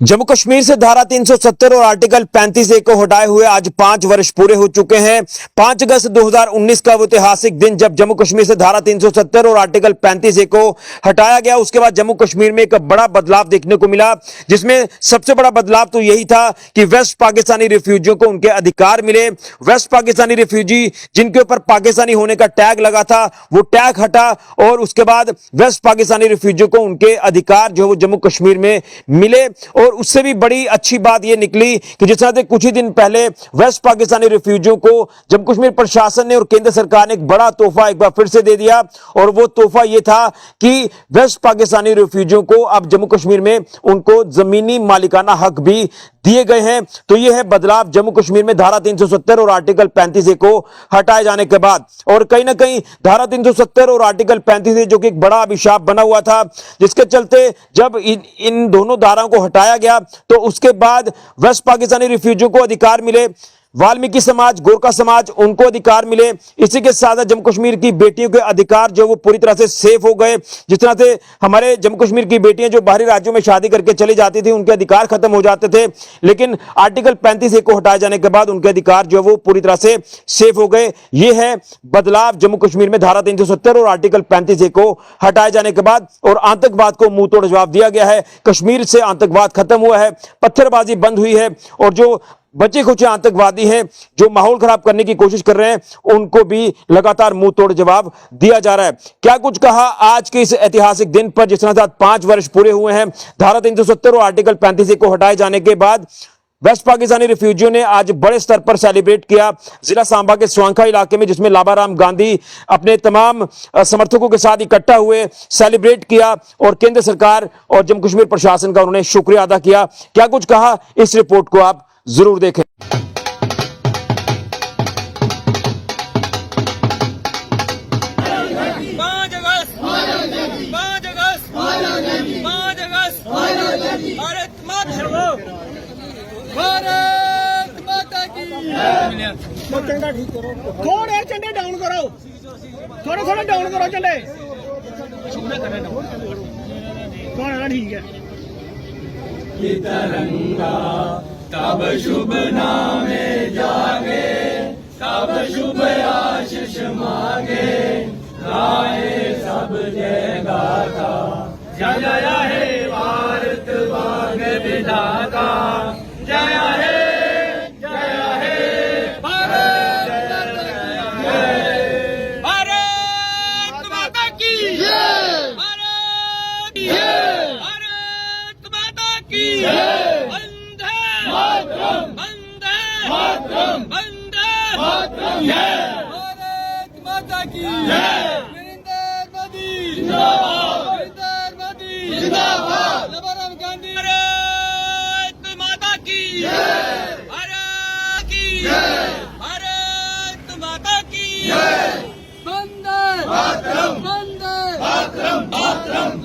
जम्मू कश्मीर से धारा 370 और आर्टिकल 35A को हटाए हुए आज 5 वर्ष पूरे हो चुके हैं। 5 अगस्त 2019 का वो ऐतिहासिक दिन जब जम्मू कश्मीर से धारा 370 और आर्टिकल 35A को हटाया गया। उसके बाद जम्मू कश्मीर में एक बड़ा बदलाव देखने को मिला, जिसमें सबसे बड़ा बदलाव तो यही था कि वेस्ट पाकिस्तानी रिफ्यूजियों को उनके अधिकार मिले। वेस्ट पाकिस्तानी रिफ्यूजी जिनके ऊपर पाकिस्तानी होने का टैग लगा था, वो टैग हटा और उसके बाद वेस्ट पाकिस्तानी रिफ्यूजियों को उनके अधिकार जो वो जम्मू कश्मीर में मिले। और उससे भी बड़ी अच्छी बात यह निकली कि जिस तरह से कुछ ही दिन पहले वेस्ट पाकिस्तानी रिफ्यूजियों को जम्मू कश्मीर प्रशासन ने और केंद्र सरकार ने एक बड़ा तोहफा एक बार फिर से दे दिया, और वो तोहफा यह था कि वेस्ट पाकिस्तानी रिफ्यूजियों को अब जम्मू कश्मीर में उनको जमीनी मालिकाना हक भी दिए गए हैं। तो यह है बदलाव जम्मू कश्मीर में धारा 370 और आर्टिकल 35A को हटाए जाने के बाद। और कहीं ना कहीं धारा 370 और आर्टिकल 35A जो कि एक बड़ा अभिशाप बना हुआ था, जिसके चलते जब इन दोनों धाराओं को हटाया गया तो उसके बाद वेस्ट पाकिस्तानी रिफ्यूजियों को अधिकार मिले, वाल्मीकि समाज, गोरखा समाज, उनको अधिकार मिले। इसी के साथ जम्मू कश्मीर की बेटियों के अधिकार जो वो पूरी तरह से सेफ हो गए। जिस तरह से हमारे जम्मू कश्मीर की बेटियां जो बाहरी राज्यों में शादी करके चली जाती थी, उनके अधिकार खत्म हो जाते थे, लेकिन आर्टिकल 35A को हटाए जाने के बाद उनके अधिकार जो वो पूरी तरह से सेफ हो गए। ये है बदलाव जम्मू कश्मीर में धारा 370 और आर्टिकल 35A को हटाए जाने के बाद। और आतंकवाद को मुंह तोड़ जवाब दिया गया है। कश्मीर से आतंकवाद खत्म हुआ है, पत्थरबाजी बंद हुई है, और जो बचे कुछ आतंकवादी हैं जो माहौल खराब करने की कोशिश कर रहे हैं, उनको भी लगातार मुंह तोड़ जवाब दिया जा रहा है। क्या कुछ कहा आज के इस ऐतिहासिक दिन पर, जिस तरह से 5 वर्ष पूरे हुए हैं धारा 370 और आर्टिकल 35A को हटाए जाने के बाद। वेस्ट पाकिस्तानी रिफ्यूजियों ने आज बड़े स्तर पर सेलिब्रेट किया जिला सांबा के स्वांखा इलाके में, जिसमें लाबाराम गांधी अपने तमाम समर्थकों के साथ इकट्ठा हुए, सेलिब्रेट किया और केंद्र सरकार और जम्मू कश्मीर प्रशासन का उन्होंने शुक्रिया अदा किया। क्या कुछ कहा, इस रिपोर्ट को आप जरूर देखें। 5 अगस्त भारत माता की। झंडा ठीक करो, थोड़े झंडे डाउन करो, थोड़े डाउन करो झंडे, थोड़ा ठीक है। तिरंगा तब शुभ नामे जागे, तब शुभ आशीष मांगे, गाए सब जय गाथा, जय जय हे भारत भाग्य विधाता, जय हे भारत माता की, भारत माता की, वंदे मातरम, वंदे मातरम, वंदे मातरम, भारत माता की, नरेंद्र मोदी जिंदाबाद, नरेंद्र मोदी जिंदाबाद, लाबाराम गांधी, भारत माता की, भारत माता की, वंदे मातरम, वंदे मातरम,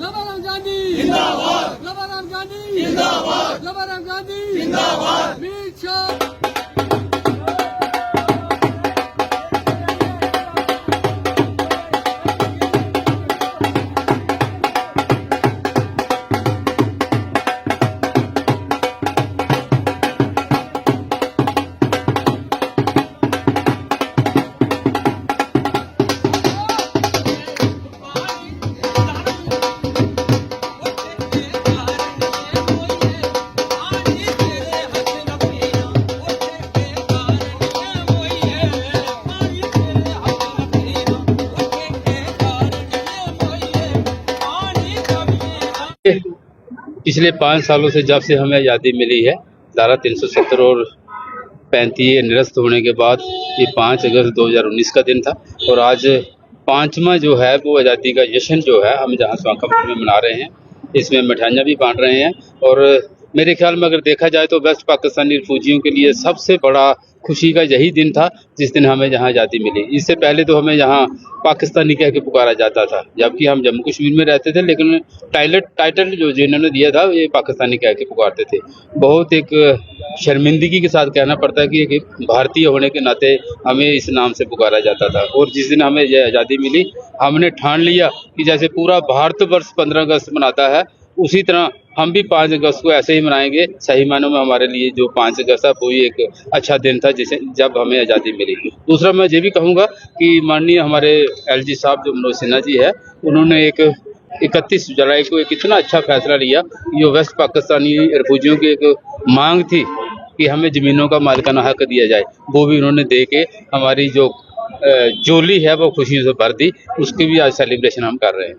लाबाराम गांधी जिंदाबाद, लाबाराम गांधी जिंदाबाद, लाबाराम गांधी जिंदाबाद, वीर शाह। पिछले 5 सालों से जब से हमें आज़ादी मिली है, धारा 370 और 35A निरस्त होने के बाद ये 5 अगस्त 2019 का दिन था। और आज 5वां जो है वो आज़ादी का जश्न जो है हम जहाँ स्वांखा में मना रहे हैं, इसमें मिठाइयाँ भी बांट रहे हैं। और मेरे ख्याल में अगर देखा जाए तो वेस्ट पाकिस्तानी रिफ्यूजियों के लिए सबसे बड़ा खुशी का यही दिन था जिस दिन हमें यहाँ आज़ादी मिली। इससे पहले तो हमें यहाँ पाकिस्तानी कह के पुकारा जाता था, जबकि हम जम्मू कश्मीर में रहते थे, लेकिन टाइटल जो जिन्होंने दिया था ये पाकिस्तानी कह के पुकारते थे। बहुत एक शर्मिंदगी के साथ कहना पड़ता है कि एक भारतीय होने के नाते हमें इस नाम से पुकारा जाता था। और जिस दिन हमें यह आज़ादी मिली, हमने ठान लिया कि जैसे पूरा भारतवर्ष 15 अगस्त मनाता है, उसी तरह हम भी 5 अगस्त को ऐसे ही मनाएंगे। सही मायनों में हमारे लिए जो 5 अगस्त था वो ही एक अच्छा दिन था जिसे जब हमें आज़ादी मिली। दूसरा मैं ये भी कहूँगा कि माननीय हमारे एलजी साहब जो मनोज सिन्हा जी है, उन्होंने एक 31 जुलाई को एक इतना अच्छा फैसला लिया। जो वेस्ट पाकिस्तानी रिफ्यूजियों की एक मांग थी कि हमें ज़मीनों का मालिकाना हक दिया जाए, वो भी उन्होंने दे के हमारी जो जोली है वो खुशियों से भर दी। उसकी भी आज सेलिब्रेशन हम कर रहे हैं।